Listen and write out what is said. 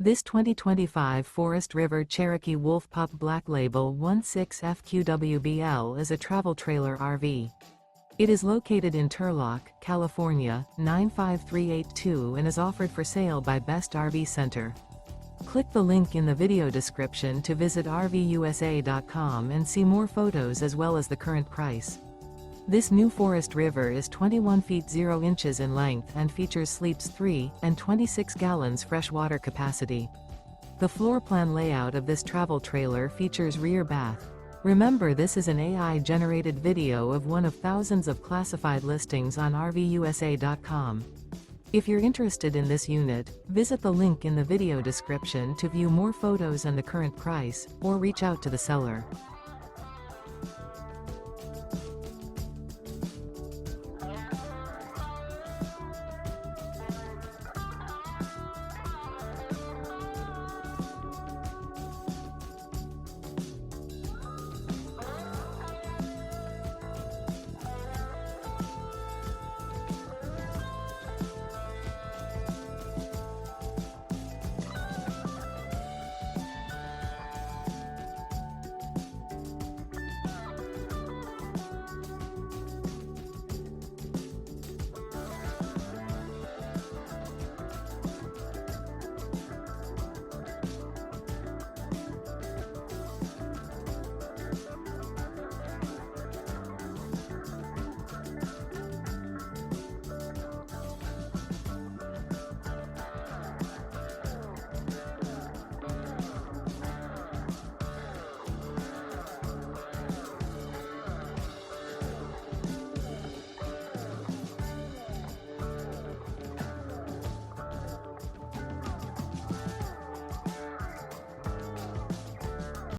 This 2025 Forest River Cherokee Wolf Pup Black Label 16FQWBL is a travel trailer RV. It is located in Turlock, California, 95382 and is offered for sale by Best RV Center. Click the link in the video description to visit RVUSA.com and see more photos as well as the current price. This new Forest River is 21 feet 0 inches in length and features sleeps 3 and 26 gallons fresh water capacity. The floor plan layout of this travel trailer features rear bath. Remember, this is an AI-generated video of one of thousands of classified listings on RVUSA.com. If you're interested in this unit, visit the link in the video description to view more photos and the current price, or reach out to the seller.